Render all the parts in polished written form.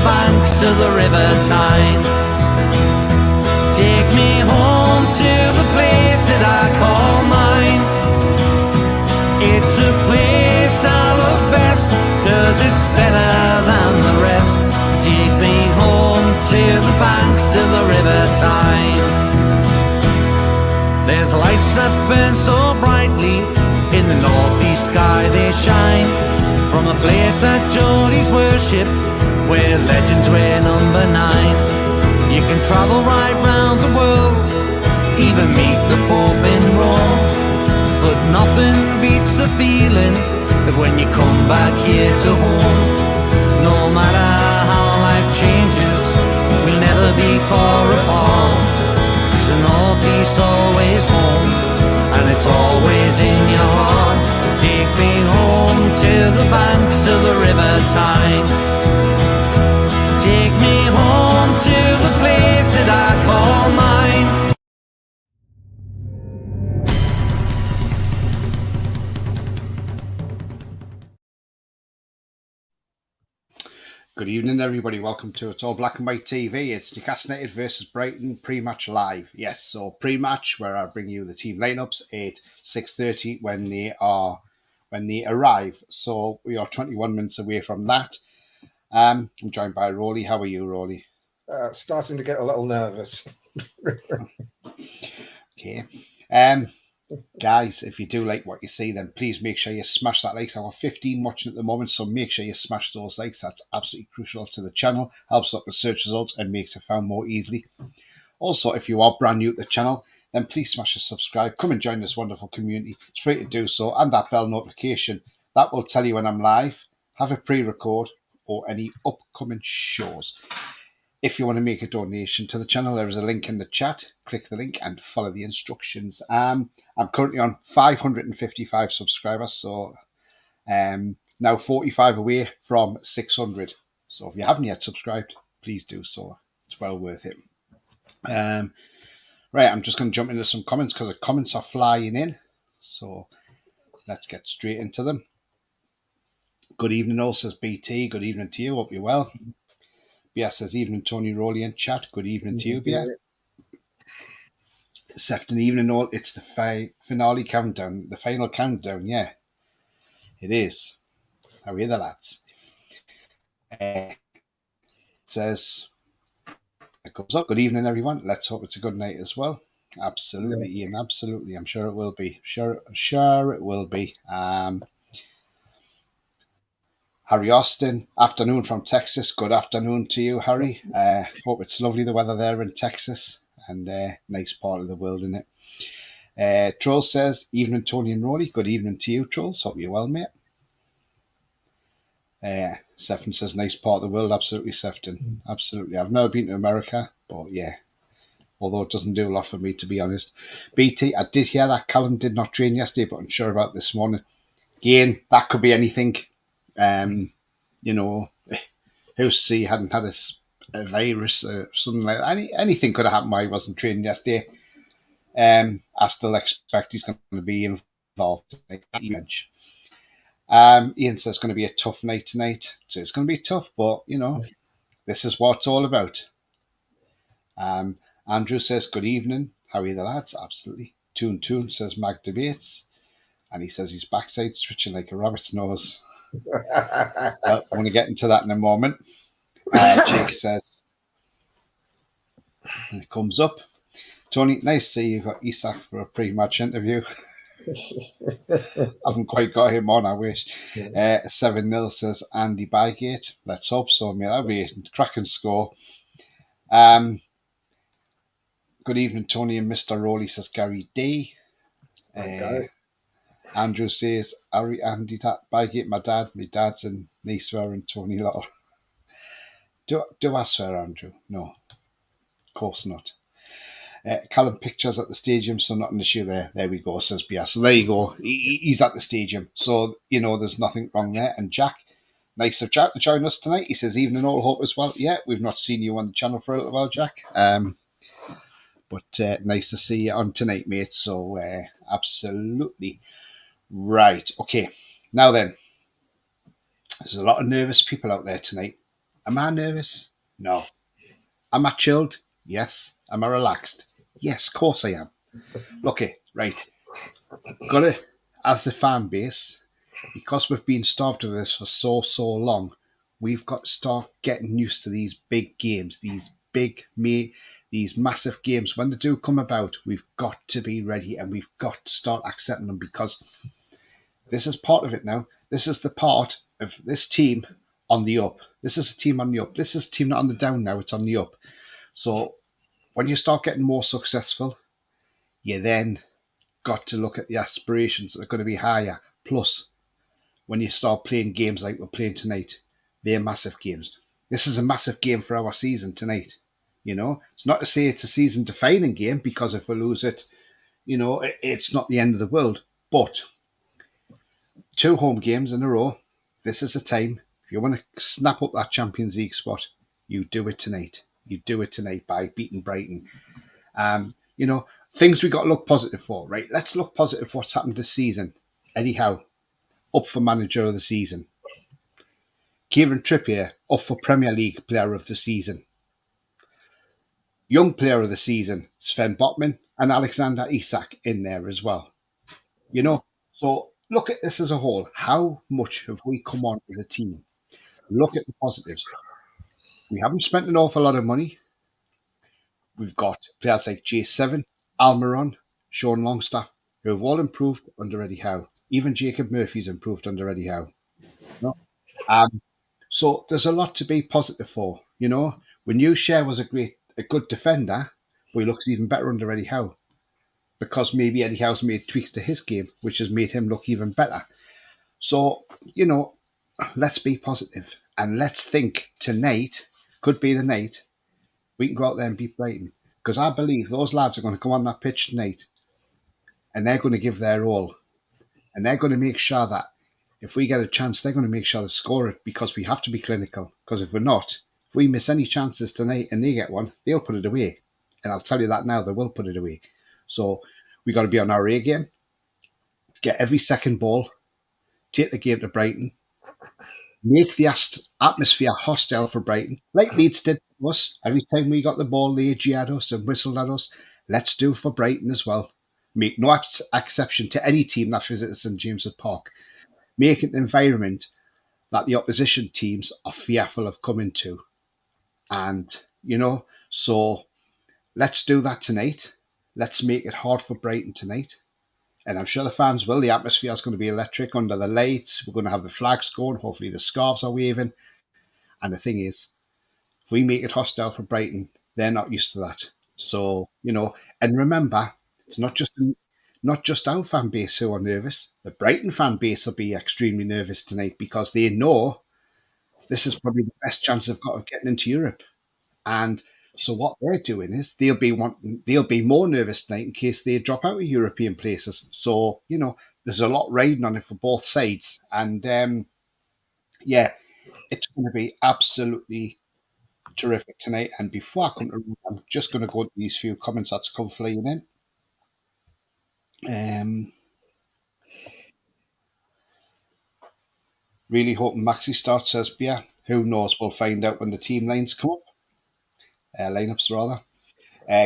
banks of the River Tyne. Take me home to the place that I call mine. It's a place I love best, 'cause it's better than the rest. Take me home to the banks of the River Tyne. There's lights that burn so brightly, in the northeast sky they shine. From a place that Geordies worship, where legends wear number 9. You can travel right round the world, even meet the Pope in Rome. But nothing beats the feeling of when you come back here to home. No matter how life changes, we'll never be far apart. The northeast always home, and it's always in your heart. Take me home to the banks of the River Tyne. Take me home to the place that I call mine. Good evening, everybody. Welcome to It's All Black and White TV. It's Newcastle United versus Brighton pre-match live. Yes, so pre-match where I bring you the team lineups at 6:30 when they arrive. So we are 21 minutes away from that. I'm joined by Roly. How are you, Roly? Starting to get a little nervous. Okay. Guys, if you do like what you see, then please make sure you smash that like. I've got 15 watching at the moment, so make sure you smash those likes. That's absolutely crucial to the channel, helps up the search results and makes it found more easily. Also, if you are brand new to the channel, then please smash the subscribe. Come and join this wonderful community. It's free to do so, and that bell notification. That will tell you when I'm live, have a pre-record, or any upcoming shows. If you want to make a donation to the channel, there is a link in the chat. Click the link and follow the instructions. I'm currently on 555 subscribers, so now 45 away from 600. So if you haven't yet subscribed, please do so. It's well worth it. Right, I'm just going to jump into some comments because the comments are flying in. So let's get straight into them. Good evening, all, says BT. Good evening to you. Hope you're well. Bia says, evening, Tony, Roly and chat. Good evening to you, Bia. Sefton, evening, all. It's the finale countdown, the final countdown, yeah. It is. How are you, the lads? It says, it comes up. Good evening, everyone. Let's hope it's a good night as well. Absolutely, yeah. Ian, absolutely. I'm sure it will be. Sure it will be. Harry Austin, afternoon from Texas. Good afternoon to you, Harry. Hope it's lovely, the weather there in Texas, and nice part of the world, isn't it? Troll says, evening, Tony and Roly. Good evening to you, Trolls. Hope you're well, mate. Sefton says, nice part of the world. Absolutely, Sefton. Absolutely. I've never been to America, but yeah, although it doesn't do a lot for me, to be honest. BT, I did hear that Callum did not train yesterday, but I'm sure about this morning. Again, that could be anything. You know, who's he hadn't had a virus or something like that. Anything could have happened while he wasn't training yesterday. I still expect he's going to be involved. Ian says it's going to be a tough night tonight. So it's going to be tough, but you know, this is what it's all about. Andrew says, good evening. How are you, the lads? Absolutely. Toon says Mag Debates. And he says his backside twitching like a rabbit's nose. Well, I'm going to get into that in a moment. Jake says, and it comes up. Tony, nice to see you got Isak for a pre-match interview. Haven't quite got him on, I wish. 7-0 says Andy Bygate. Let's hope so, mate. That'll be a cracking score. Good evening, Tony and Mr. Roly, says Gary D. Okay. Andrew says, Andy Bygate, my dad's and me swearing Tony Little. Do I swear, Andrew? No, of course not. Callum pictures at the stadium, so not an issue there. There we go, says Bia. So there you go. He's at the stadium. So, you know, there's nothing wrong there. And Jack, nice of Jack to join us tonight. He says, evening all, hope as well. Yeah, we've not seen you on the channel for a little while, Jack. But nice to see you on tonight, mate. So, absolutely. Right. Okay. Now then, there's a lot of nervous people out there tonight. Am I nervous? No. Am I chilled? Yes. Am I relaxed? Yes, of course I am. Look it, right. Got it. As the fan base, because we've been starved of this for so long, we've got to start getting used to these big games, these massive games. When they do come about, we've got to be ready and we've got to start accepting them, because this is part of it now. This is the part of this team on the up. This is a team on the up. This is a team not on the down now, it's on the up. So when you start getting more successful, you then got to look at the aspirations that are going to be higher. Plus, when you start playing games like we're playing tonight, they're massive games. This is a massive game for our season tonight. You know, it's not to say it's a season defining game, because if we lose it, you know, it's not the end of the world. But 2 home games in a row, this is a time. If you want to snap up that Champions League spot, you do it tonight. You do it tonight by beating Brighton. You know, things we got to look positive for, right? Let's look positive for what's happened this season. Eddie Howe, up for Manager of the Season. Kieran Trippier, up for Premier League Player of the Season. Young Player of the Season, Sven Botman and Alexander Isak in there as well. You know, so look at this as a whole. How much have we come on as a team? Look at the positives. We haven't spent an awful lot of money. We've got players like J7, Almiron, Sean Longstaff, who have all improved under Eddie Howe. Even Jacob Murphy's improved under Eddie Howe. You know? So there's a lot to be positive for. You know, we knew Cher was a good defender, but he looks even better under Eddie Howe, because maybe Eddie Howe's made tweaks to his game, which has made him look even better. So, you know, let's be positive and let's think tonight could be the night we can go out there and beat Brighton. Because I believe those lads are going to come on that pitch tonight and they're going to give their all. And they're going to make sure that if we get a chance, they're going to make sure they score it, because we have to be clinical. Because if we're not, if we miss any chances tonight and they get one, they'll put it away. And I'll tell you that now, they will put it away. So we got to be on our A game, get every second ball, take the game to Brighton, make the atmosphere hostile for Brighton, like Leeds did to us. Every time we got the ball, they jeered us and whistled at us. Let's do for Brighton as well. Make no exception to any team that visits St James's Park. Make it an environment that the opposition teams are fearful of coming to. And, you know, so let's do that tonight. Let's make it hard for Brighton tonight. And I'm sure the fans will. The atmosphere is going to be electric under the lights. We're going to have the flags going. Hopefully the scarves are waving. And the thing is, if we make it hostile for Brighton, they're not used to that. So, you know, and remember, it's not just our fan base who are nervous. The Brighton fan base will be extremely nervous tonight, because they know this is probably the best chance they've got of getting into Europe. And so what they're doing is they'll be more nervous tonight in case they drop out of European places. So, you know, there's a lot riding on it for both sides. And yeah, it's going to be absolutely terrific tonight. And before I come to, I'm just going to go to these few comments that's come flying in. Really hoping Maxi starts, says Bia. Who knows? We'll find out when the team lines come up. Lineups, rather.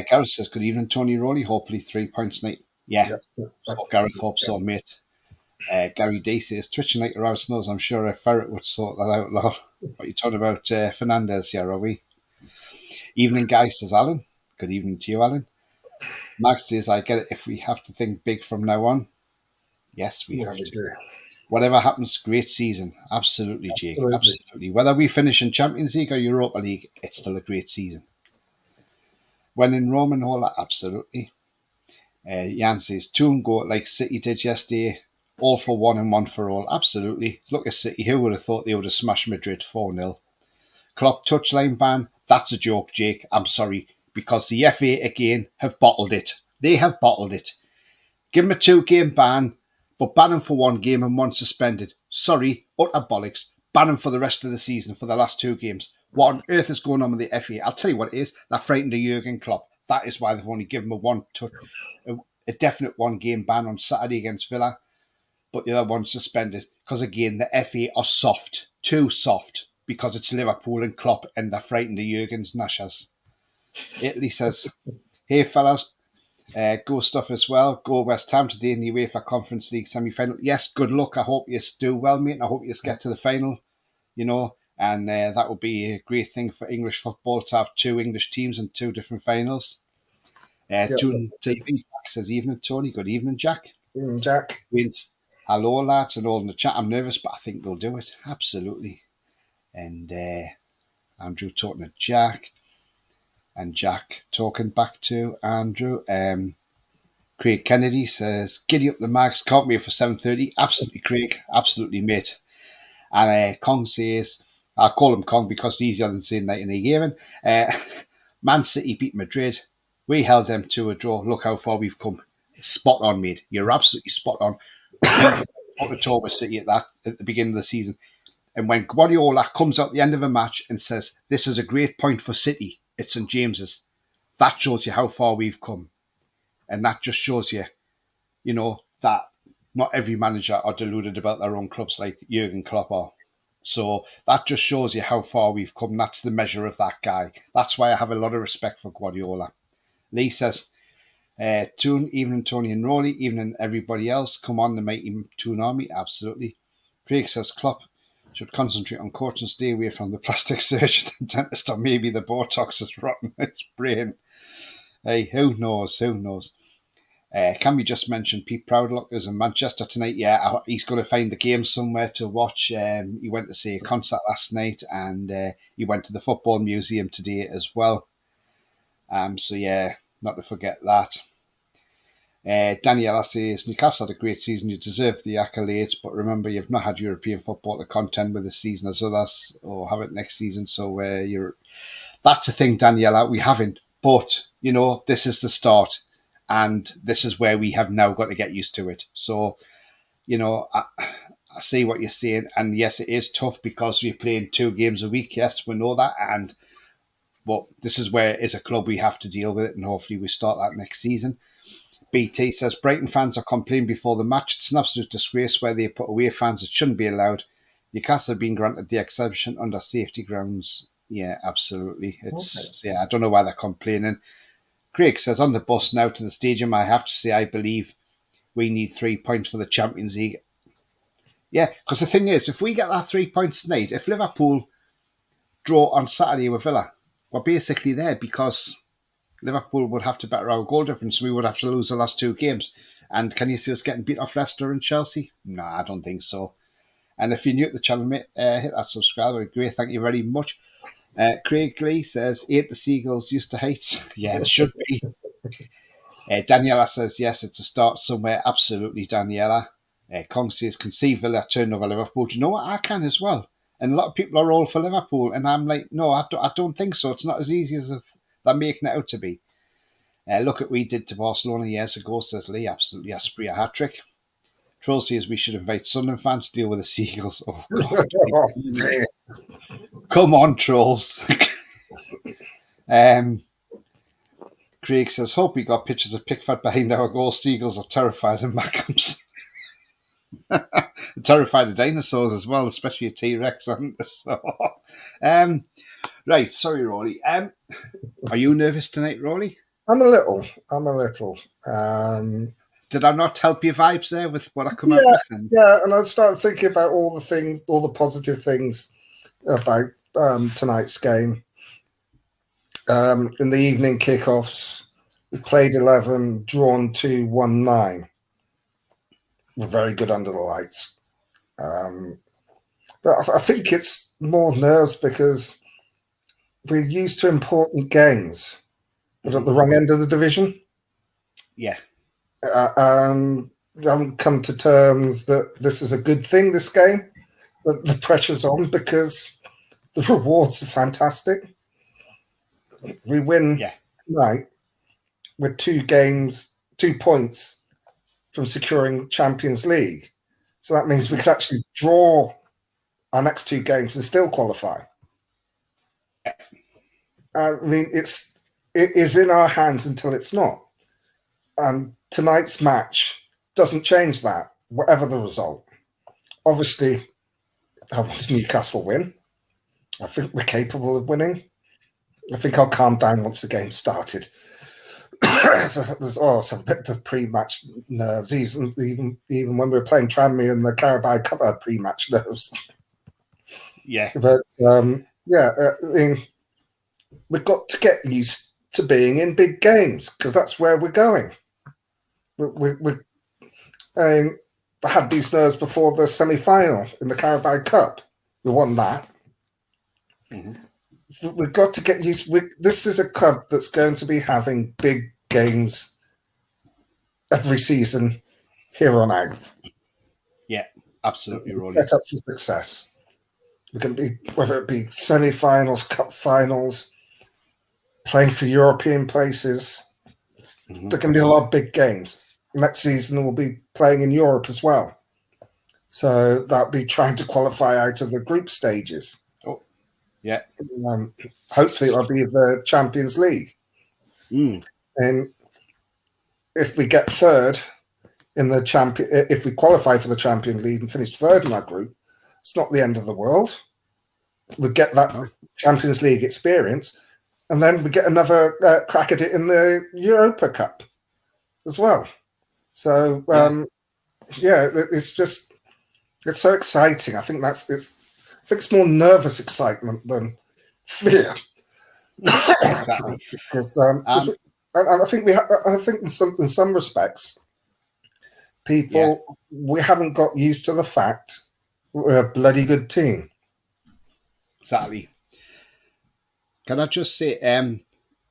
Gareth says, good evening, Tony Roly. Hopefully 3 points tonight. Yeah. So Gareth hopes so, mate. Gary D says, twitching like a rouse nose. I'm sure a ferret would sort that out, lol. What are you talking about, Fernandez here, are we? Evening, guys, says Alan. Good evening to you, Alan. Max says, I get it if we have to think big from now on. Yes, we have to. Whatever happens, great season. Absolutely, Jake. Absolutely. Whether we finish in Champions League or Europa League, it's still a great season. When in Rome and all that, absolutely. Jan says, 2 and go like City did yesterday. All for one and one for all. Absolutely. Look at City. Who would have thought they would have smashed Madrid 4-0? Klopp touchline ban. That's a joke, Jake. I'm sorry. Because the FA, again, have bottled it. They have bottled it. Give them a 2-game ban, but ban them for 1 game and 1 suspended. Sorry, utter bollocks. Ban them for the rest of the season for the last 2 games. What on earth is going on with the FA? I'll tell you what it is. That frightened the Jurgen Klopp. That is why they've only given him a definite 1-game ban on Saturday against Villa, but the other one's suspended. Because again, the FA are soft. Too soft. because it's Liverpool and Klopp and they're frightened of Jurgen's Nashas. Italy says, hey fellas, go stuff as well. Go West Ham today in the UEFA Conference League semi-final. Yes, good luck. I hope you do well, mate. And I hope you get to the final, and that would be a great thing for English football to have 2 English teams and 2 different finals. Tune TV, Jack says, evening, Tony. Good evening, Jack. Jack. Wins. Hello, lads, and all in the chat. I'm nervous, but I think we'll do it. Absolutely. And Andrew talking to Jack. And Jack talking back to Andrew. Craig Kennedy says, giddy up the mags, can't wait for 7:30. Absolutely, Craig. Absolutely, mate. And Kong says, I'll call him Kong because it's easier than saying night in the gaming. Man City beat Madrid. We held them to a draw. Look how far we've come. Spot on, mate. You're absolutely spot on. Not at all with City at the beginning of the season. And when Guardiola comes out at the end of a match and says, this is a great point for City, it's St James's, that shows you how far we've come. And that just shows you, that not every manager are deluded about their own clubs like Jurgen Klopp are. So that just shows you how far we've come. That's the measure of that guy. That's why I have a lot of respect for Guardiola. Lee says, Toon, evening Tony and Roly, evening everybody else. Come on, the mighty Toon Army, absolutely. Craig says, Klopp should concentrate on court and stay away from the plastic surgeon and dentist, or maybe the Botox is rotten its brain. Hey, who knows? Can we just mention Pete Proudlock is in Manchester tonight? Yeah, he's going to find the game somewhere to watch. He went to see a concert last night, and he went to the Football Museum today as well. So yeah, not to forget that. Daniela says, Newcastle had a great season. You deserve the accolades, but remember, you've not had European football to contend with this season as others, or have it next season. So that's the thing, Daniela. We haven't, but this is the start, and this is where we have now got to get used to it. So, I see what you're saying, and yes, it is tough because we're playing 2 games a week. Yes, we know that, but this is where, as a club, we have to deal with it, and hopefully we start that next season. BT says, Brighton fans are complaining before the match. It's an absolute disgrace where they put away fans. It shouldn't be allowed. Newcastle have been granted the exemption under safety grounds. Yeah, absolutely. I don't know why they're complaining. Craig says, on the bus now to the stadium, I have to say, I believe we need 3 points for the Champions League. Yeah, because the thing is, if we get that 3 points tonight, if Liverpool draw on Saturday with Villa, we're basically there because Liverpool would have to better our goal difference. We would have to lose the last 2 games. And can you see us getting beat off Leicester and Chelsea? No, I don't think so. And if you're new to the channel, mate, hit that subscribe. It'd be great. Thank you very much. Craig Lee says, 8 the Seagulls used to hate. Yeah, it should be. Daniela says, yes, it's a start somewhere. Absolutely, Daniela. Kong says, can see Villa turn over Liverpool. Do you know what? I can as well. And a lot of people are all for Liverpool. And I'm like, no, I don't think so. It's not as easy as they're making it out to be. Look at what we did to Barcelona years ago, says Lee. Absolutely, Asprey a hat-trick. Troll says we should invite Sunderland fans to deal with the Seagulls. Oh, God. Come on, Trolls. Craig says, hope we got pictures of Pickford behind our goal. Seagulls are terrified of Mackhams. Terrified of dinosaurs as well, especially a T-Rex. Right, sorry, Roly. Are you nervous tonight, Roly? I'm a little. Did I not help your vibes there with what I come up with? Yeah, and I started thinking about all the positive things about tonight's game. In the evening kickoffs, we played 11, drawn 2, 1-9. We're very good under the lights. But I think it's more nerves because we're used to important games, but at the wrong end of the division. Yeah. We haven't come to terms that this is a good thing, this game, but the pressure's on because the rewards are fantastic. We win tonight with 2 points from securing Champions League. So that means we could actually draw our next 2 games and still qualify. I mean, it is in our hands until it's not. And tonight's match doesn't change that, whatever the result. Obviously, I want Newcastle win. I think we're capable of winning. I think I'll calm down once the game started. There's also a bit of pre-match nerves, even when we were playing Tranmere in the Carabao Cup, I had pre-match nerves. Yeah. But I mean, we've got to get used to being in big games because that's where we're going. I had these nerves before the semi-final in the Carabao Cup. We won that. Mm-hmm. We've got to get used. This is a club that's going to be having big games every season here on out. Yeah, absolutely, Roly. Set up for success. We're going to be, whether it be semi-finals, cup finals, playing for European places. Mm-hmm. There can be a lot of big games. Next season we'll be playing in Europe as well. So that'll be trying to qualify out of the group stages. Oh, yeah. Hopefully it'll be the Champions League. And if we get third in the if we qualify for the Champions League and finish third in that group, it's not the end of the world. We get that Champions League experience, and then we get another crack at it in the Europa Cup as well. So it's so exciting. I think it's more nervous excitement than fear. Exactly. Because, and I think in some respects, we haven't got used to the fact we're a bloody good team. Exactly. Can I just say,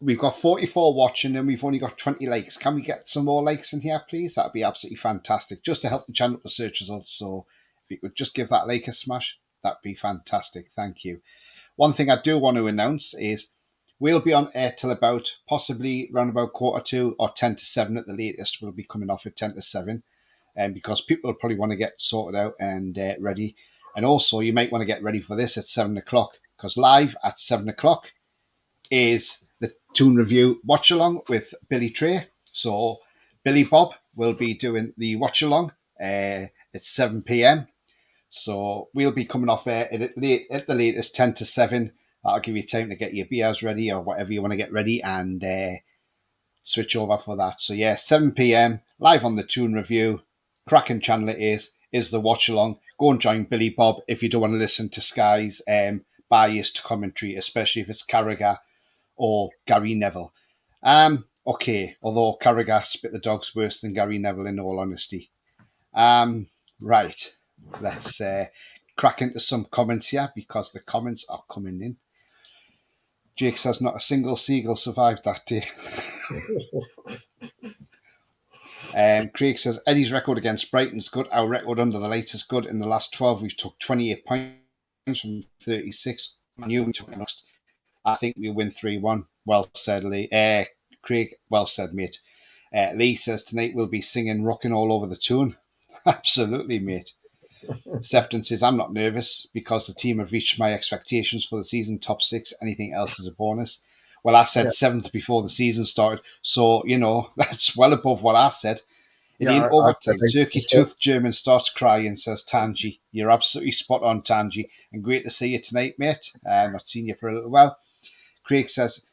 we've got 44 watching and we've only got 20 likes. Can we get some more likes in here, please? That'd be absolutely fantastic, just to help the channel with the search results. So if you could just give that like a smash, that'd be fantastic. Thank you. One thing I do want to announce is we'll be on air till about possibly around about 2:45 or 10 to 7 at the latest. We'll be coming off at 10 to 7 because people will probably want to get sorted out and ready. And also you might want to get ready for this at 7 o'clock because live at 7 o'clock is the Toon Review watch along with Billy Trey. So Billy Bob will be doing the watch along at 7 p.m. So we'll be coming off at the latest 10 to 7. That'll give you time to get your beers ready or whatever you want to get ready and switch over for that. So 7 p.m. live on the Toon Review. Cracking channel it is the watch along. Go and join Billy Bob if you don't want to listen to Sky's biased commentary, especially if it's Carragher or Gary Neville. Okay, although Carragher spit the dogs worse than Gary Neville in all honesty. Right, let's crack into some comments here because the comments are coming in. Jake says not a single seagull survived that day. Craig says Eddie's record against Brighton's good. Our record under the lights is good. In the last 12, we've took 28 points from 36. I think we win 3-1. Well said, Lee. Craig, well said, mate. Lee says tonight we'll be singing Rocking All Over the Tune. Absolutely, mate. Sefton says I'm not nervous because the team have reached my expectations for the season, top 6. Anything else is a bonus. Well, I said 7th before the season started, so, that's well above what I said. In overtime, Turkey-toothed German starts crying, says Tanji. You're absolutely spot on, Tanji, and great to see you tonight, mate. Not seen you for a little while. Craig says,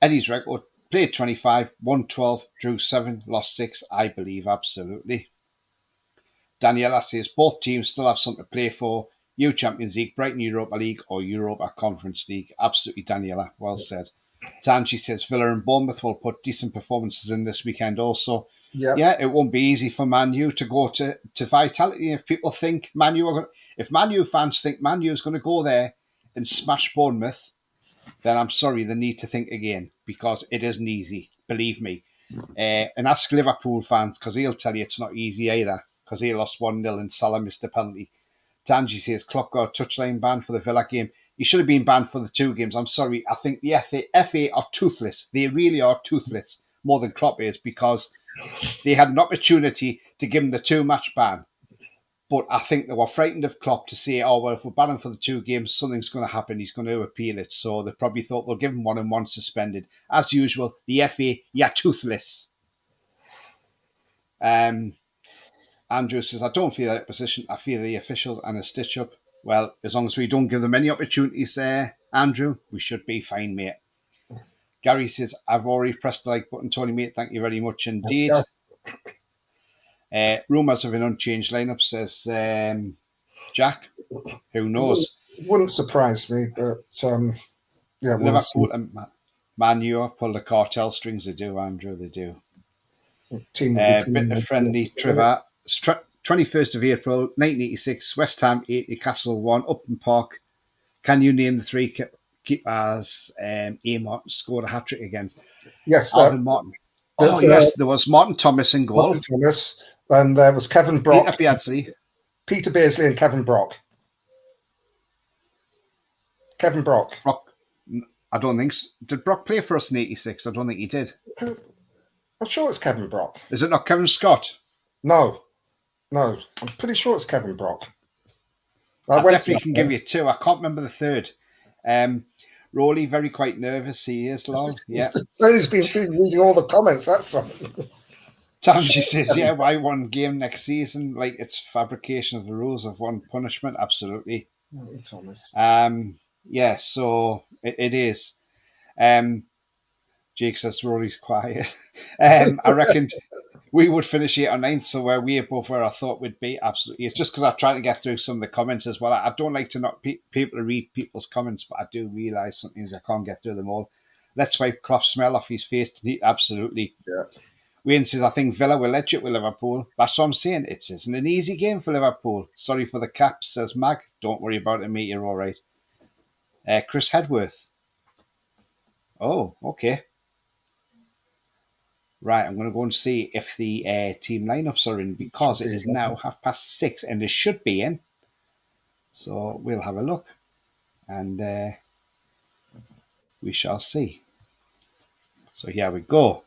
Eddie's record, played 25, won 12, drew 7, lost 6, I believe, absolutely. Daniela says, both teams still have something to play for. You Champions League, Brighton Europa League, or Europa Conference League. Absolutely, Daniela, well said. Tanji says Villa and Bournemouth will put decent performances in this weekend also. Yeah, it won't be easy for Man U to go to Vitality. If people think if Man U fans think Man U is going to go there and smash Bournemouth, then I'm sorry, they need to think again because it isn't easy, believe me. And ask Liverpool fans because he'll tell you it's not easy either because he lost 1-0 and Salah missed a penalty. Tanji says Klopp got a touchline ban for the Villa game. He should have been banned for the 2 games. I'm sorry. I think the FA are toothless. They really are toothless more than Klopp is because they had an opportunity to give him the 2-match ban. But I think they were frightened of Klopp to say, oh, well, if we're banning for the 2 games, something's going to happen. He's going to appeal it. So they probably thought we'll give him 1 and 1 suspended. As usual, the FA, toothless. Andrew says, I don't feel that position. I feel the officials and a stitch-up. Well, as long as we don't give them any opportunities there, Andrew, we should be fine, mate. Gary says, I've already pressed the like button, Tony, mate. Thank you very much indeed. Rumours of an unchanged lineup, says Jack. Who knows? Wouldn't surprise me, but yeah, Liverpool and Man U pull the cartel strings. They do, Andrew. They do. Bit of friendly trivia. 21st of April, 1986, West Ham 8, Newcastle 1, Upton Park. Can you name the three keepers A. Martin scored a hat-trick against? Yes. Alvin Martin. Oh, yes, there was Martin Thomas in goal. Martin Thomas, and there was Kevin Brock. Peter Beardsley and Kevin Brock. Kevin Brock. I don't think so. Did Brock play for us in 86? I don't think he did. I'm sure it's Kevin Brock. Is it not Kevin Scott? No. I'm pretty sure it's Kevin Brock. I definitely can give you two. I can't remember the third. Roly, very quite nervous. He is, lol. Yeah. Tony's been reading all the comments, that's all. Tamji says, yeah, why one game next season? Like it's fabrication of the rules of one punishment. Absolutely. Thomas. Yeah, so it is. Jake says Rory's quiet. I reckoned we would finish 8th or 9th, so where we above where I thought we'd be. Absolutely. It's just because I try to get through some of the comments as well. I don't like to not people to read people's comments, but I do realise sometimes I can't get through them all. Let's wipe Klopp's smell off his face tonight. Absolutely. Yeah. Wayne says, I think Villa will legit with Liverpool. That's what I'm saying. It isn't an easy game for Liverpool. Sorry for the caps, says Mag. Don't worry about it, mate. You're all right. Chris Hedworth. Oh, okay. Right, I'm going to go and see if the team lineups are in because it is now 6:30 and they should be in. So we'll have a look and we shall see. So here we go.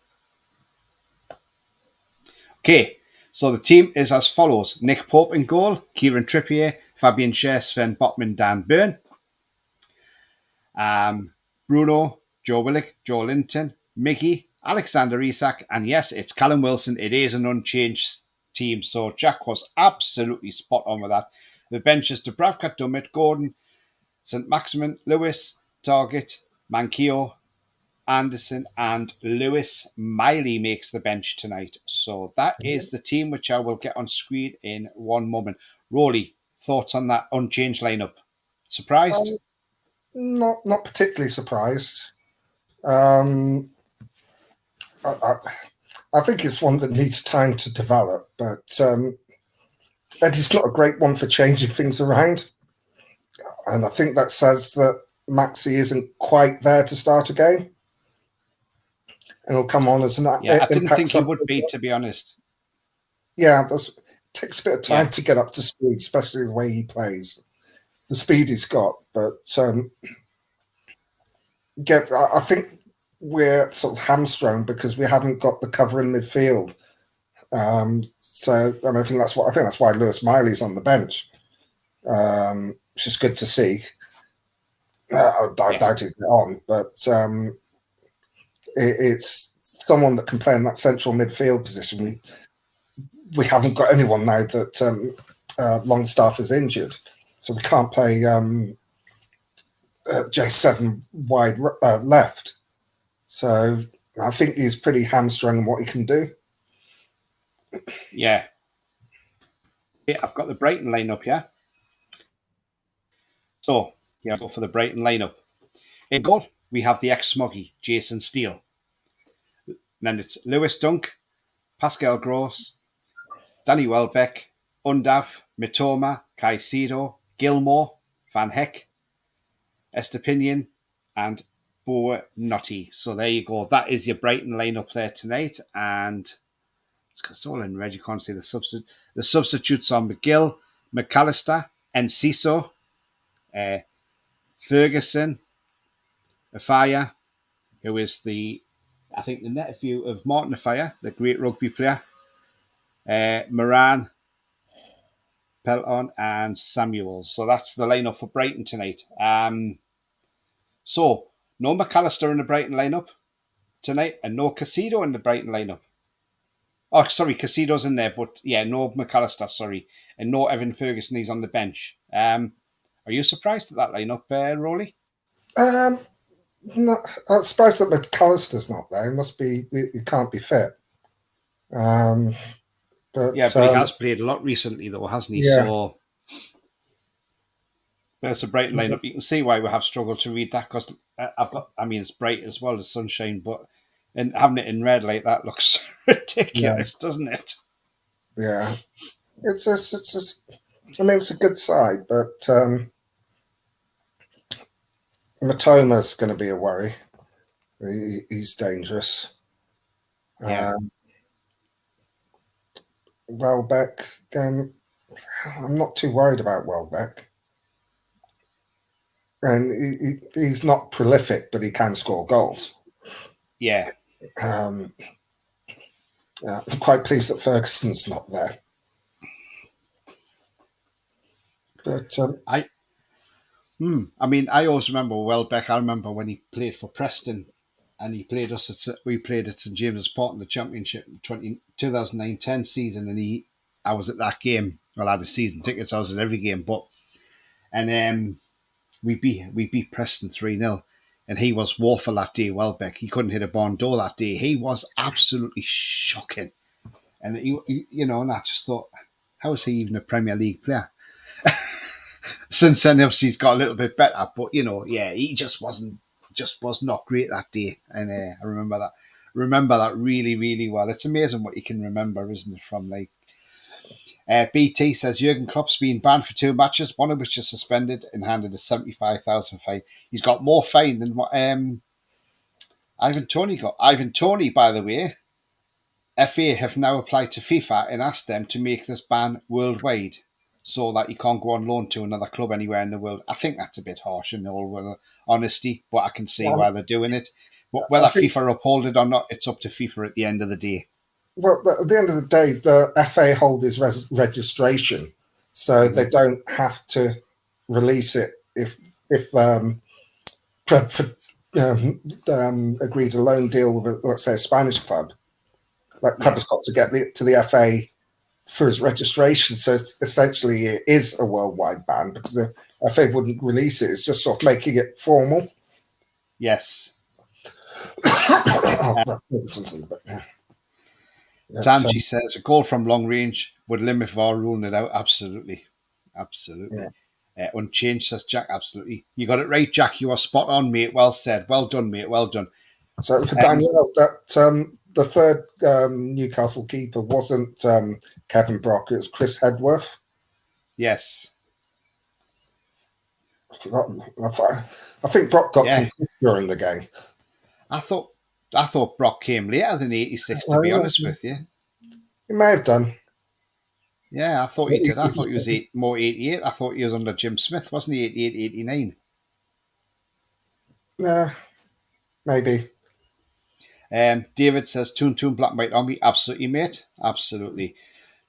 Okay, so the team is as follows. Nick Pope in goal, Kieran Trippier, Fabian Schär, Sven Botman, Dan Burn. Bruno, Joe Willock, Joe Linton, Mickey, Alexander Isak, and yes, it's Callum Wilson. It is an unchanged team, so Jack was absolutely spot on with that. The bench is Dubravka, Dummett, Gordon, St. Maximin, Lewis, Target, Manquillo, Anderson, and Lewis. Miley makes the bench tonight. So that is the team which I will get on screen in one moment. Roly, thoughts on that unchanged lineup? Surprised? Not particularly surprised. I think it's one that needs time to develop, but Eddie's not a great one for changing things around. And I think that says that Maxi isn't quite there to start a game. And he'll come on as an I didn't think he would be, to be honest. Yeah, it takes a bit of time to get up to speed, especially the way he plays. The speed he's got. But I think we're sort of hamstrung because we haven't got the cover in midfield. So I think that's why Lewis Miley's on the bench, which is good to see. I doubt he'll get on, but it's someone that can play in that central midfield position. We haven't got anyone now that Longstaff is injured, so we can't play J7 wide left. So I think he's pretty hamstrung in what he can do. Yeah. I've got the Brighton lineup here. So, I'll go for the Brighton lineup. In goal, we have the ex-Smoggy, Jason Steele. And then it's Lewis Dunk, Pascal Gross, Danny Welbeck, Undav, Mitoma, Caicedo, Gilmore, Van Heck, Estepinian, and Bonotti. So there you go. That is your Brighton lineup there tonight. And it's all in red. You can't see the substitute. The substitutes are McGill, McAllister, Enciso, Ferguson, Afaya, who is the nephew of Martin Afaya, the great rugby player, Moran, Pelton, and Samuels. So that's the lineup for Brighton tonight. So no McAllister in the Brighton lineup tonight, and no Caicedo in the Brighton lineup. Oh, sorry, Caicedo's in there, but no McAllister, sorry, and no Evan Ferguson. He's on the bench. Are you surprised at that lineup, Roly? No, I'm surprised that McAllister's not there. He must be. He can't be fit. But Yeah, but he has played a lot recently, though, hasn't he? yeah, So there's a Brighton lineup. You can see why we have struggled to read that because I mean, it's bright as well as sunshine, but and having it in red like that looks ridiculous, doesn't it? yeah. It's just. I mean, it's a good side, but Matoma's going to be a worry. He's dangerous. Yeah. Welbeck, again, I'm not too worried about Welbeck. And he's not prolific, but he can score goals. Yeah. I'm quite pleased that Ferguson's not there. But I mean, I always remember Welbeck. I remember when he played for Preston, and he played us. We played at St James's Park in the Championship 2009-10 season, and I was at that game. Well, I had the season tickets. I was at every game, and we beat Preston 3-0, and he was woeful that day. Welbeck, he couldn't hit a barn door that day. He was absolutely shocking, and and I just thought, how is he even a Premier League player? Since then, obviously, he's got a little bit better, but he just was not great that day, and I remember that really, really well. It's amazing what you can remember, isn't it? From like BT says Jurgen Klopp's been banned for 2 matches, one of which is suspended and handed a 75,000 fine. He's got more fine than what Ivan Toney got. Ivan Toney, by the way, FA have now applied to FIFA and asked them to make this ban worldwide, so that he can't go on loan to another club anywhere in the world. I think that's a bit harsh in all honesty, but I can see why they're doing it. But whether FIFA uphold it or not, it's up to FIFA at the end of the day. Well, at the end of the day, the FA hold his registration, so they don't have to release it if Brentford agreed a loan deal with, let's say, a Spanish club. That club has got to get to the FA for his registration, so essentially it is a worldwide ban because the FA wouldn't release it. It's just sort of making it formal. Yes. Something, but yeah. Tanji says a goal from long range would limit VAR ruling it out. Absolutely. Yeah. Unchanged, says Jack. Absolutely. You got it right, Jack. You are spot on, mate. Well said. Well done, mate. Well done. So for Danielle, that the third Newcastle keeper wasn't Kevin Brock. It was Chris Hedworth. Yes. I think Brock got concussed during the game. I thought Brock came later than 86, to be honest with you. He may have done. Yeah, I thought he did. I thought he was more 88. I thought he was under Jim Smith, wasn't he? 88, 89. Yeah, maybe. David says, Toon Black and White Army. Absolutely, mate. Absolutely.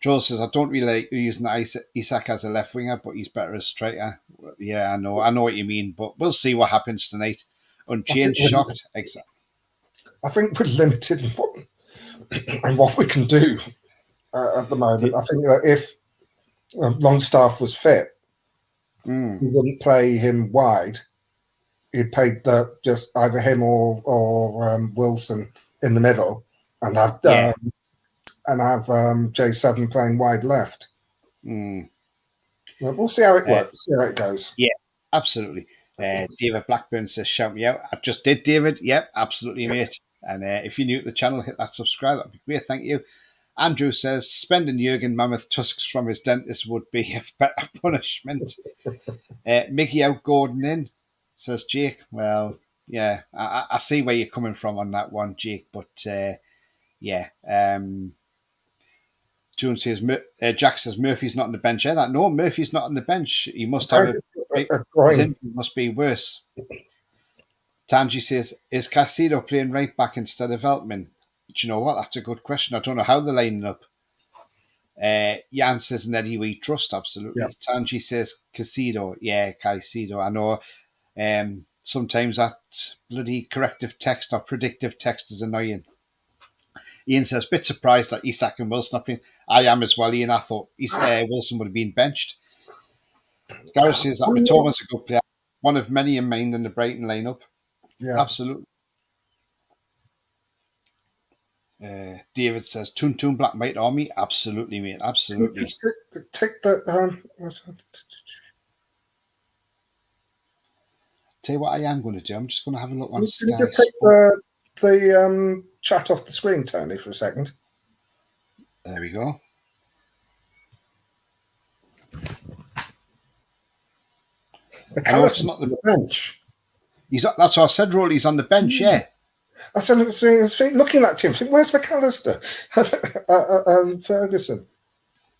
Joel says, I don't really like using Isak as a left winger, but he's better as striker. Yeah, I know what you mean, but we'll see what happens tonight. Unchanged, shocked. Exactly. I think we're limited in what we can do at the moment. I think that if Longstaff was fit, we wouldn't play him wide. He'd play just either him or Wilson in the middle, and have J7 playing wide left. We'll see how it works. See how it goes. Yeah, absolutely. David Blackburn says, shout me out. I just did, David. Yep, absolutely, mate. And if you're new to the channel, hit that subscribe. That'd be great. Thank you. Andrew says, spending Jurgen mammoth tusks from his dentist would be a better punishment. Mickey out, Gordon in, says Jake. Well, yeah, I see where you're coming from on that one, Jake. But yeah. June says, Jack says, Murphy's not on the bench either. No, Murphy's not on the bench. He must have his injury must be worse. Tanji says, is Casido playing right back instead of Veltman? Do you know what? That's a good question. I don't know how they're lining up. Jan says, Neddy, we trust, absolutely. Yep. Tanji says, Casido. Yeah, Casido. I know sometimes that bloody corrective text or predictive text is annoying. Ian says, bit surprised that Isak and Wilson are playing. I am as well, Ian. I thought Wilson would have been benched. Gareth says that Matoma's a good player. one of many in mind in the Brighton lineup. Yeah. Absolutely. David says, Toon Toon Black White Army. Absolutely, mate. Absolutely. Just take that. Tell you what I am going to do. I'm just going to have a look on Can Sky you just take Sport. the chat off the screen, Tony, for a second? There we go. McAllister's on the bench. That's what I said, Roly. He's on the bench, yeah. I said, looking at him, where's McAllister? Ferguson.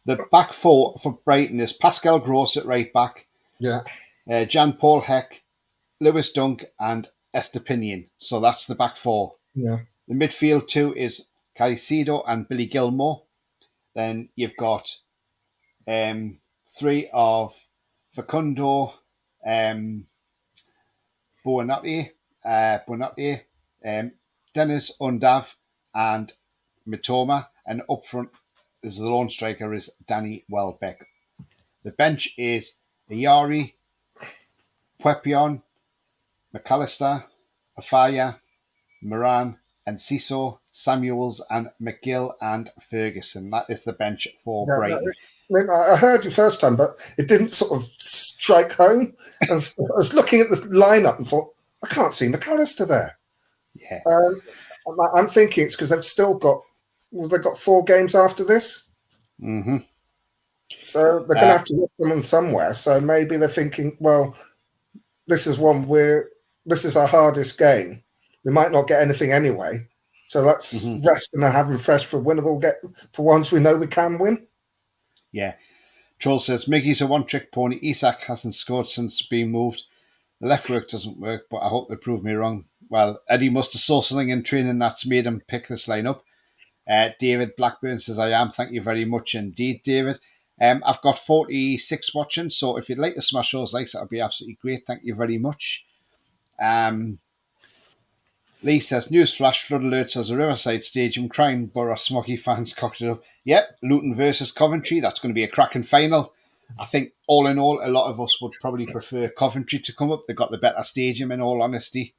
The back four for Brighton is Pascal Gross at right back. Yeah. Jan Paul Heck, Lewis Dunk, and Estepinian. So that's the back four. Yeah. The midfield two is Caicedo and Billy Gilmore. Then you've got three of Facundo, Bonatti, Dennis Undav, and Mitoma. And up front is the lone striker is Danny Welbeck. The bench is Ayari, Puepion, McAllister, Afaya, Moran, and Ciso, Samuels, and McGill, and Ferguson. That is the bench for Brighton. I heard you first time, but it didn't sort of strike home. I was looking at the lineup and thought, I can't see McAllister there. Yeah. I'm thinking it's because they've still got, they've got 4 games after this. Mm-hmm. So they're going to have to get someone somewhere. So maybe they're thinking, well, this is this is our hardest game. We might not get anything anyway. So let's rest and have them fresh for winnable for ones we know we can win. Yeah. Troll says, Miggy's a one-trick pony. Isak hasn't scored since being moved. The left work doesn't work, but I hope they prove me wrong. Well, Eddie must have saw something in training that's made him pick this lineup. David Blackburn says, I am. Thank you very much indeed, David. I've got 46 watching, so if you'd like to smash those likes, that would be absolutely great. Thank you very much. Lee says, newsflash, flood alerts as a Riverside Stadium, crying Borough Smoggy fans cocked it up. Yep, Luton versus Coventry. That's going to be a cracking final. I think, all in all, a lot of us would probably prefer Coventry to come up. They've got the better stadium, in all honesty.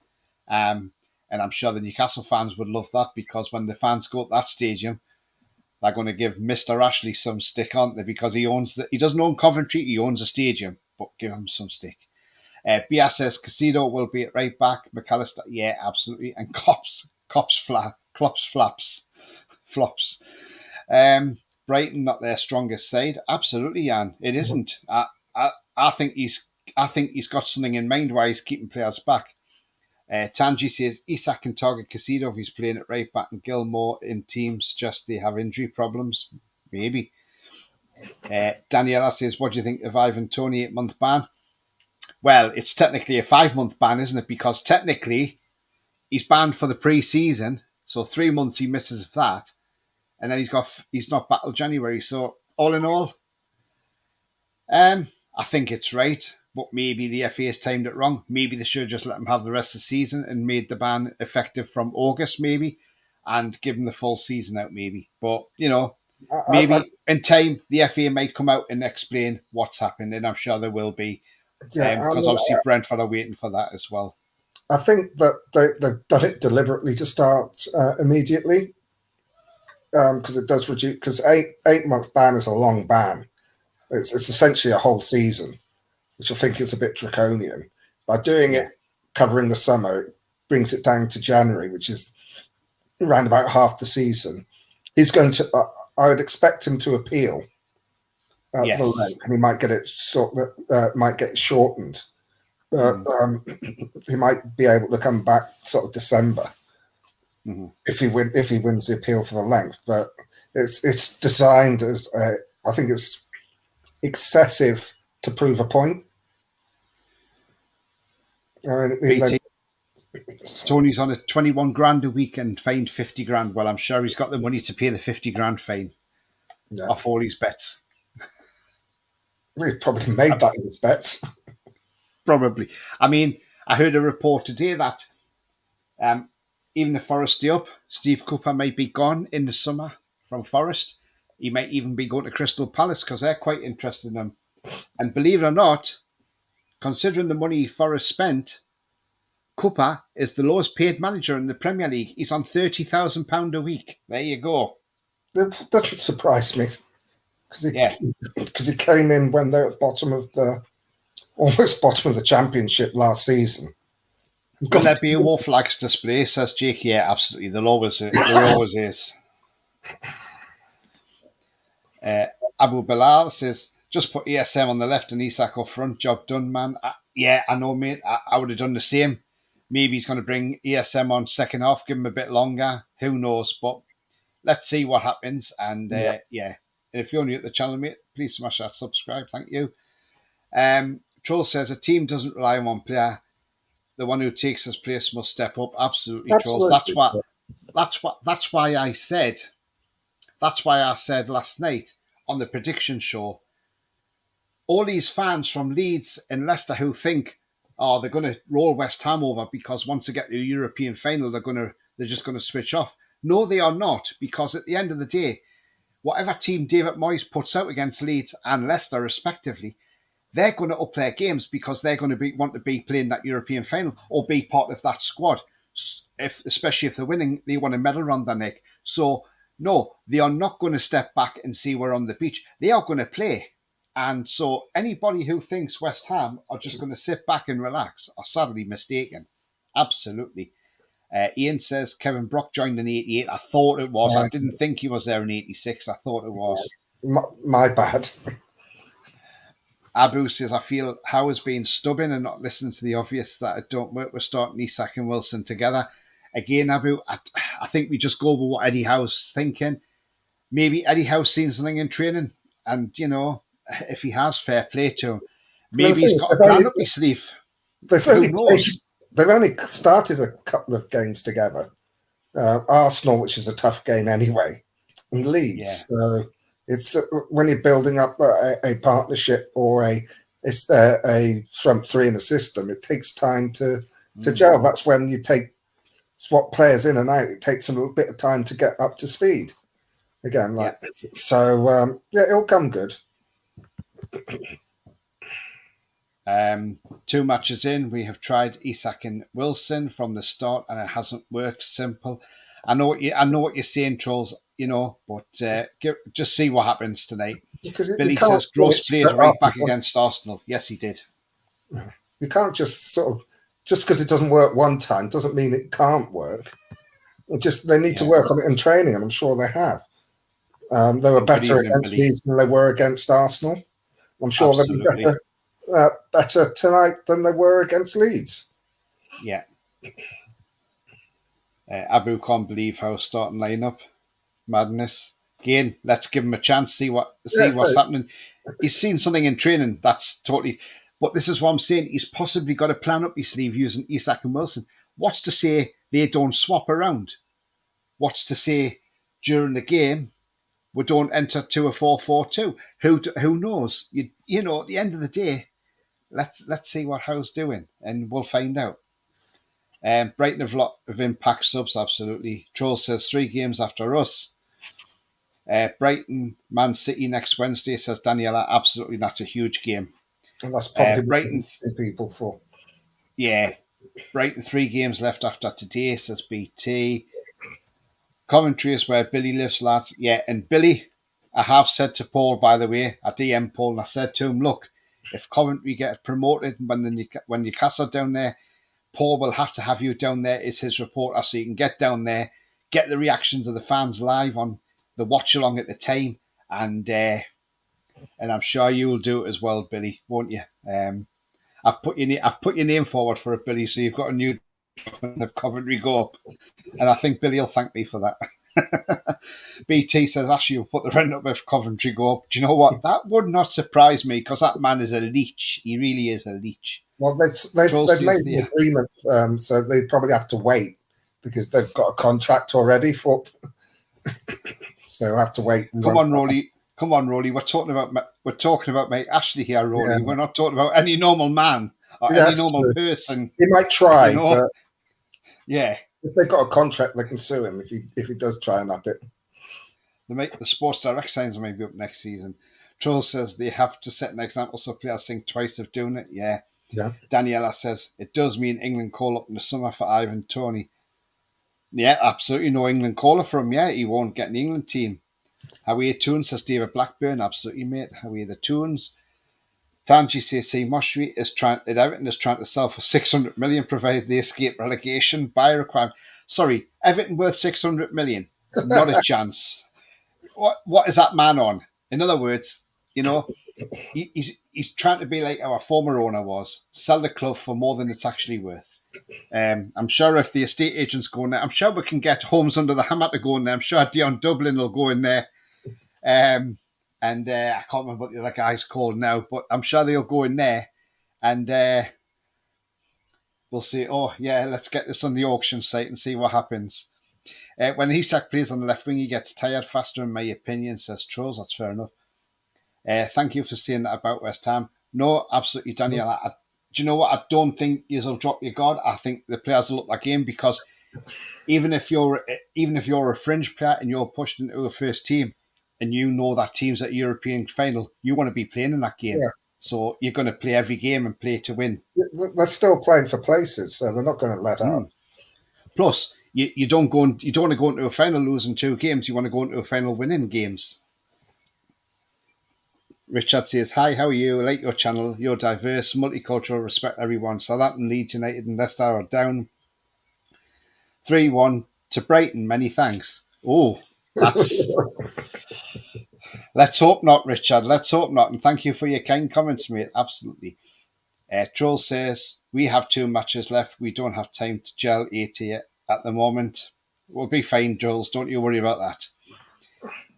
And I'm sure the Newcastle fans would love that, because when the fans go to that stadium, they're going to give Mr. Ashley some stick, aren't they? Because he doesn't own Coventry, he owns a stadium, but give him some stick. Bias says Caicedo will be at right back. McAllister, yeah, absolutely. And flops. Brighton not their strongest side. Absolutely, Jan. It isn't. I think he's got something in mind why he's keeping players back. Tanji says Isak can target Caicedo if he's playing at right back, and Gilmore in teams just they have injury problems. Maybe. Daniela says, what do you think of Ivan Toney 8-month ban? Well, it's technically a 5-month ban, isn't it? Because technically he's banned for the pre-season, so 3 months he misses that, and then he's not back till January. So all in all, I think it's right, but maybe the FA has timed it wrong. Maybe they should just let him have the rest of the season and made the ban effective from August, maybe, and give him the full season out, maybe. But maybe in time the FA might come out and explain what's happened, and I'm sure there will be. Because obviously Brentford are waiting for that as well. I think that they've done it deliberately to start immediately, because it does reduce. Because 8-month ban is a long ban. It's essentially a whole season, which I think is a bit draconian. By doing it covering the summer, it brings it down to January, which is around about half the season. He's going to. I would expect him to appeal. Yes. The length, and he might get it might get shortened, but he might be able to come back sort of December if he wins the appeal for the length. But it's designed as I think it's excessive to prove a point. Tony's on a 21 grand a week and fined 50 grand. Well, I'm sure he's got the money to pay the 50 grand fine off all his bets. We've probably made that in his bets. Probably. I mean, I heard a report today that even if Forest stay up, Steve Cooper might be gone in the summer from Forest. He might even be going to Crystal Palace because they're quite interested in him. And believe it or not, considering the money Forest spent, Cooper is the lowest paid manager in the Premier League. He's on £30,000 a week. There you go. That doesn't surprise me because he came in when they're at the almost bottom of the Championship last season. Will there be a war flags display? Says Jake. Yeah, absolutely. There always is. Abu Bilal says, just put ESM on the left and Isak up front. Job done, man. I know, mate. I would have done the same. Maybe he's going to bring ESM on second half, give him a bit longer. Who knows? But let's see what happens. And if you're new at the channel, mate, please smash that subscribe. Thank you. Troll says, a team doesn't rely on one player. The one who takes his place must step up. Absolutely, Trolls. That's why I said last night on the prediction show, all these fans from Leeds and Leicester who think, they're going to roll West Ham over because once they get to the European final, they're just going to switch off. No, they are not, because at the end of the day, whatever team David Moyes puts out against Leeds and Leicester respectively, they're going to up their games because they're going to want to be playing that European final or be part of that squad. Especially if they're winning, they want a medal around their neck. So, no, they are not going to step back and see we're on the beach. They are going to play. And so anybody who thinks West Ham are just going to sit back and relax are sadly mistaken. Absolutely. Ian says, Kevin Brock joined in 88. I thought it was. I didn't think he was there in 86. I thought it was. My bad. Abu says, I feel Howe has been stubborn and not listening to the obvious that it don't work. We're starting Isak and Wilson together. Again, Abu, I think we just go with what Eddie Howe's thinking. Maybe Eddie Howe's seen something in training and, if he has, fair play to him. Maybe he's got a plan up his sleeve. They've only started a couple of games together. Arsenal, which is a tough game anyway, and Leeds. Yeah. So it's when you're building up a partnership or a front three in a system, it takes time to gel. That's when you swap players in and out. It takes a little bit of time to get up to speed again. So it'll come good. 2 matches in, we have tried Isak and Wilson from the start, and it hasn't worked. Simple. I know what you're saying, Trolls. But just see what happens tonight. Billy says Gross played right back against Arsenal. Yes, he did. You can't just just because it doesn't work one time doesn't mean it can't work. They need to work on it in training, and I'm sure they have. They were better against Leeds than they were against Arsenal. I'm sure they'll be better tonight than they were against Leeds. Yeah. Abu can't believe how starting lineup. Madness. Again, let's give him a chance, see what's happening. He's seen something in training that's totally... But this is what I'm saying. He's possibly got a plan up his sleeve using Isak and Wilson. What's to say they don't swap around? What's to say during the game we don't enter to a 4-4-2? Who knows? At the end of the day, let's see what Howe's doing, and we'll find out. Brighton have a lot of impact subs, absolutely. Troll says 3 games after us. Brighton, Man City next Wednesday, says Daniela. Absolutely, that's a huge game. And that's probably Brighton people for. Yeah, Brighton 3 games left after today, says BT. Commentary is where Billy lives, lads. Yeah, and Billy, I have said to Paul, by the way, I DM Paul, and I said to him, look, if Coventry get promoted when Newcastle down there, Paul will have to have you down there as his reporter so you can get down there, get the reactions of the fans live on the watch along at the time, and I'm sure you'll do it as well, Billy, won't you? I've put your name forward for it, Billy, so you've got a new of Coventry go up, and I think Billy will thank me for that. BT says Ashley will put the rent up if Coventry go up. Do you know what? That would not surprise me because that man is a leech. He really is a leech. Well, they've made the agreement, so they probably have to wait because they've got a contract already for. So they'll have to wait. Come on, Roly. We're talking about mate Ashley here, Roly. Yeah. We're not talking about any normal man or any normal person. He might try, but yeah, if they've got a contract, they can sue him if he does try and up it. The Sports Direct signs maybe up next season. Troll says they have to set an example so players think twice of doing it. Yeah. Yeah. Daniela says, it does mean England call up in the summer for Ivan Toney. Yeah, absolutely no England caller from him. Yeah, he won't get an England team. How are you tunes, says David Blackburn. Absolutely, mate. How are you the tunes? Tanji CC Moshri Everton is trying to sell for 600 million, provided they escape relegation by requirement. Sorry, Everton worth 600 million? Not a chance. What is that man on? In other words, he's trying to be like our former owner was, sell the club for more than it's actually worth. I'm sure if the estate agents go in there, I'm sure we can get Homes Under the Hammer to go in there. I'm sure Dion Dublin will go in there. And I can't remember what the other guy's called now, but I'm sure they'll go in there and we'll see. Oh, yeah, let's get this on the auction site and see what happens. When Isak plays on the left wing, he gets tired faster, in my opinion, says Trolls. That's fair enough. Thank you for saying that about West Ham. No, absolutely, Daniel. Do you know what? I don't think you'll drop your guard. I think the players will look that game because even if you're a fringe player and you're pushed into a first team and you know that team's at a European final, you want to be playing in that game. Yeah. So you're going to play every game and play to win. They're still playing for places, so they're not going to let up. Plus, you don't want to go into a final losing 2 games. You want to go into a final winning games. Richard says, hi, how are you? I like your channel. You're diverse, multicultural, respect everyone. Southampton, Leeds United and Leicester are down 3-1 to Brighton. Many thanks. Oh, that's... Let's hope not, Richard. Let's hope not. And thank you for your kind comments, mate. Absolutely. Troll says, we have 2 matches left. We don't have time to gel 80 at the moment. We'll be fine, Jules. Don't you worry about that.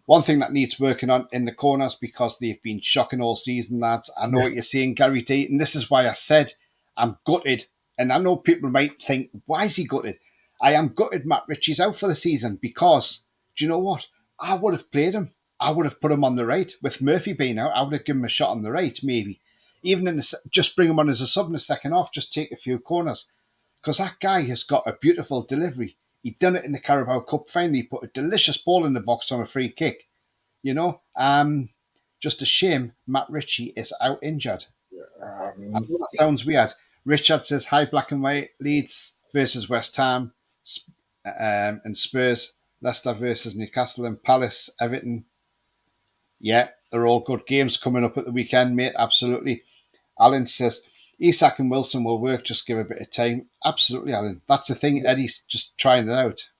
One thing that needs working on in the corners because they've been shocking all season, lads. I know what you're saying, Gary D. And this is why I said I'm gutted. And I know people might think, why is he gutted? I am gutted Matt Ritchie's out for the season because, do you know what? I would have played him. I would have put him on the right. With Murphy being out, I would have given him a shot on the right, maybe. Even just bring him on as a sub in the second half, just take a few corners. Because that guy has got a beautiful delivery. He done it in the Carabao Cup final. He put a delicious ball in the box on a free kick. Just a shame Matt Ritchie is out injured. I know that sounds weird. Richard says, hi, Black and White. Leeds versus West Ham and Spurs. Leicester versus Newcastle and Palace, Everton. Yeah, they're all good games coming up at the weekend, mate. Absolutely. Alan says, Isak and Wilson will work, just give a bit of time. Absolutely, Alan. That's the thing. Eddie's just trying it out.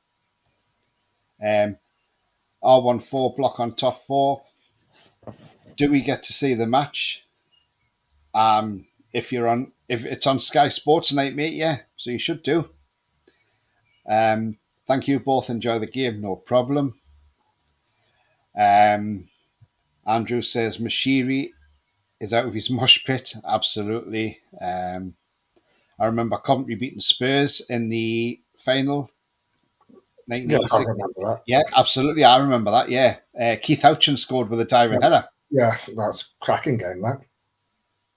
R14 block on top 4. Do we get to see the match? If it's on Sky Sports tonight, mate, yeah. So you should do. Thank you both. Enjoy the game, no problem. Andrew says Mashiri is out of his mosh pit. Absolutely. I remember Coventry beating Spurs in the final. 1986. Yeah, I remember that. Yeah, absolutely. I remember that. Yeah. Keith Houchin scored with a diving header. Yeah, that's a cracking game, that.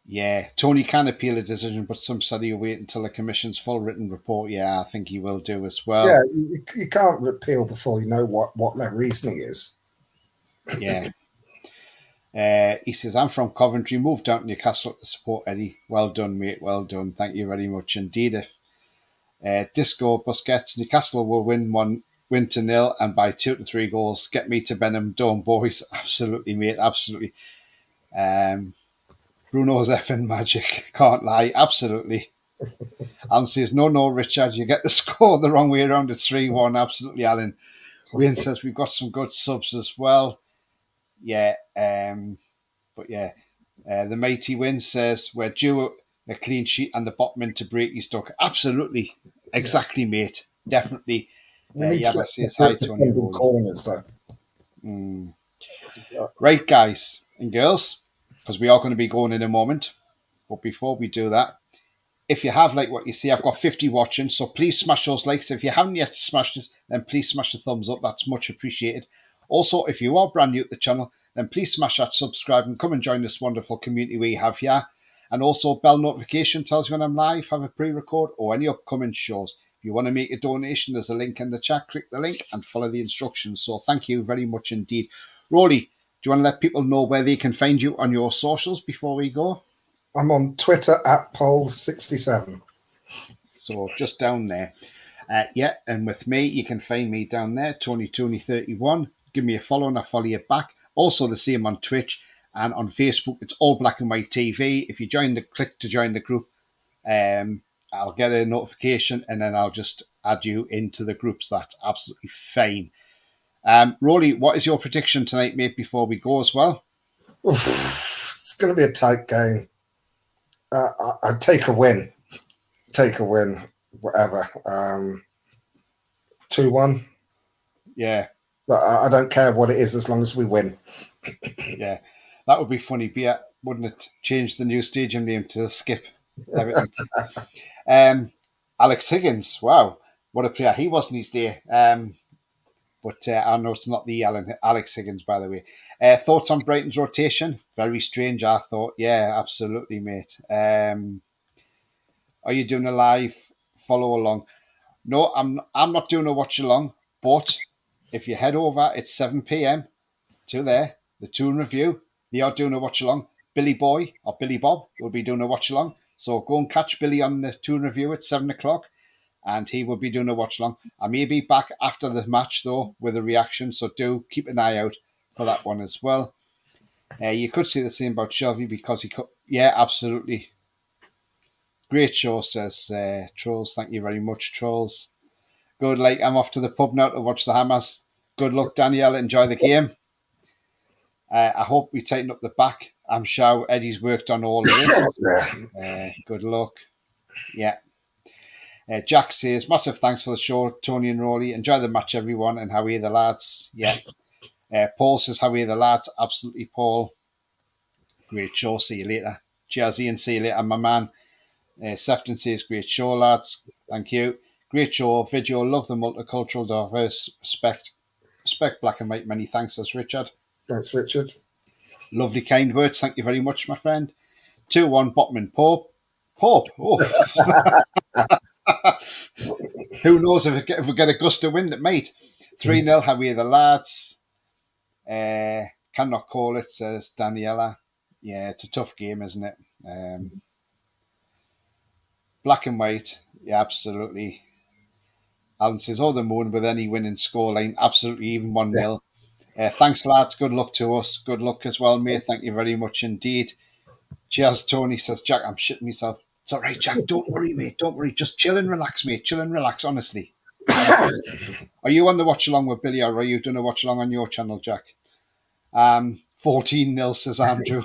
Yeah. Tony can appeal a decision, but some said he'll wait until the Commission's full written report. Yeah, I think he will do as well. Yeah, you can't appeal before you know what their reasoning is. Yeah. He says, I'm from Coventry, moved down to Newcastle to support Eddie. Well done, mate. Well done. Thank you very much indeed. If Disco Busquets, Newcastle will win 1-0 and by 2 to 3 goals. Get me to Benham Dome, boys. Absolutely, mate. Absolutely. Bruno's effing magic. Can't lie. Absolutely. Alan says, no, Richard, you get the score the wrong way around. It's 3-1. Absolutely, Alan. Wayne says, we've got some good subs as well. Yeah. But yeah. The Mighty Win says, we're due a clean sheet and the bottom to break his duck. Absolutely. Exactly, mate. Definitely. Yabba says hi, Tony. Corners, Right, guys and girls, because we are going to be going in a moment. But before we do that, if you have liked what you see, I've got 50 watching, so please smash those likes. If you haven't yet smashed it, then please smash the thumbs up. That's much appreciated. Also, if you are brand new to the channel, then please smash that subscribe and come and join this wonderful community we have here. And also, bell notification tells you when I'm live, have a pre-record, or any upcoming shows. If you want to make a donation, there's a link in the chat. Click the link and follow the instructions. So thank you very much indeed. Roly, do you want to let people know where they can find you on your socials before we go? I'm on Twitter at Poll67. So just down there. Yeah, and with me, you can find me down there, TonyTony31. Give me a follow and I'll follow you back. Also the same on Twitch and on Facebook. It's all Black and White TV. If you click to join the group, I'll get a notification and then I'll just add you into the groups. That's absolutely fine. Roly, what is your prediction tonight, mate, before we go as well? It's going to be a tight game. I'd take a win. Whatever. 2-1. Yeah. But I don't care what it is as long as we win. Yeah. That would be funny, Beer, wouldn't it? Change the new stadium name to Skip. Everything. Alex Higgins, wow. What a player. He wasn't his day. But I know it's not the Alex Higgins, by the way. Thoughts on Brighton's rotation? Very strange, I thought. Yeah, absolutely, mate. Are you doing a live follow along? No, I'm not doing a watch along. But if you head over, it's 7 p.m. to there, the Toon Review. They are doing a watch along. Billy Boy or Billy Bob will be doing a watch along. So go and catch Billy on the Toon Review at 7 o'clock. And he will be doing a watch along. I may be back after the match though with a reaction, so do keep an eye out for that one as well. You could say the same about Shelby because he could. Yeah, absolutely. Great show, says Trolls. Thank you very much, Trolls. Good. Like I'm off to the pub now to watch the Hammers. Good luck, Danielle. Enjoy the game. I hope we tighten up the back. I'm sure Eddie's worked on all of this. Good luck. Yeah. Jack says, massive thanks for the show, Tony and Roly. Enjoy the match, everyone, and how are you, the lads? Yeah. Paul says, how are you, the lads? Absolutely, Paul. Great show. See you later. Cheers, Ian. See you later, my man. Sefton says, great show, lads. Thank you. Great show. Video. Love the multicultural, diverse, respect Black and White. Many thanks, says Richard. Thanks, Richard. Lovely, kind words. Thank you very much, my friend. 2-1, Botman Pope. Pope. Oh. Who knows if we get a gust of wind, it might. 3-0, how are you, the lads? Cannot call it, says Daniela. Yeah, it's a tough game, isn't it? Black and White, yeah, absolutely. Alan says, oh, the moon with any winning scoreline, absolutely, even 1-0. Thanks, lads. Good luck to us. Good luck as well, mate. Thank you very much indeed. Cheers, Tony, says Jack. I'm shitting myself. It's all right, Jack. Don't worry, mate. Don't worry. Just chill and relax, mate. Chill and relax, honestly. Are you on the watch along with Billy or are you doing a watch along on your channel, Jack? 14-0, says Andrew.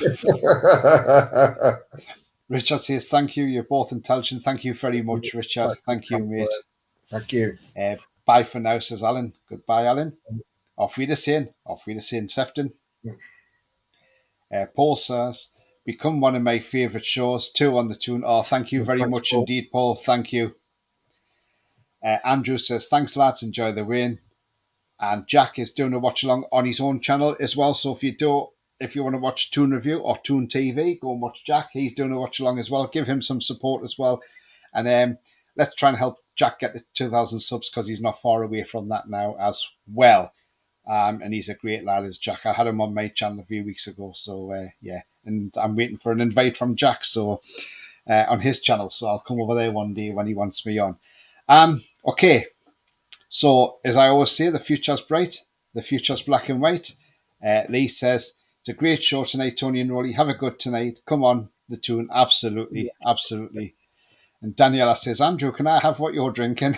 Richard says, thank you. You're both intelligent. Thank you very much, Richard. Thank you, mate. Thank you. Bye for now, says Alan. Goodbye, Alan. Auf Wiedersehen. Auf Wiedersehen, Sefton. Paul says, become one of my favourite shows. 2 on the Toon. Oh, thank you very much Paul. Indeed, Paul. Thank you. Andrew says, thanks, lads. Enjoy the win. And Jack is doing a watch along on his own channel as well. So if you want to watch Toon Review or Toon TV, go and watch Jack. He's doing a watch along as well. Give him some support as well. And let's try and help Jack get to 2,000 subs because he's not far away from that now as well. And he's a great lad, is Jack. I had him on my channel a few weeks ago. So, yeah. And I'm waiting for an invite from Jack on his channel. So I'll come over there one day when he wants me on. Okay. So, as I always say, the future's bright. The future's black and white. Lee says, it's a great show tonight, Tony and Roly. Have a good tonight. Come on, the Toon. Absolutely. Absolutely. And Daniela says, Andrew, can I have what you're drinking?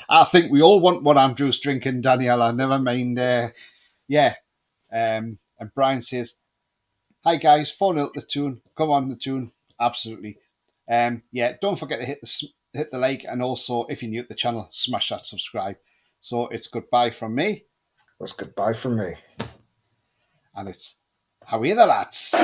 I think we all want what Andrew's drinking, Daniela. Never mind. Yeah. And Brian says, hi, guys. 4-0 the Toon. Come on, the Toon. Absolutely. Yeah, don't forget to hit the like. And also, if you're new to the channel, smash that subscribe. So it's goodbye from me. That's goodbye from me. And it's how are you, the lads?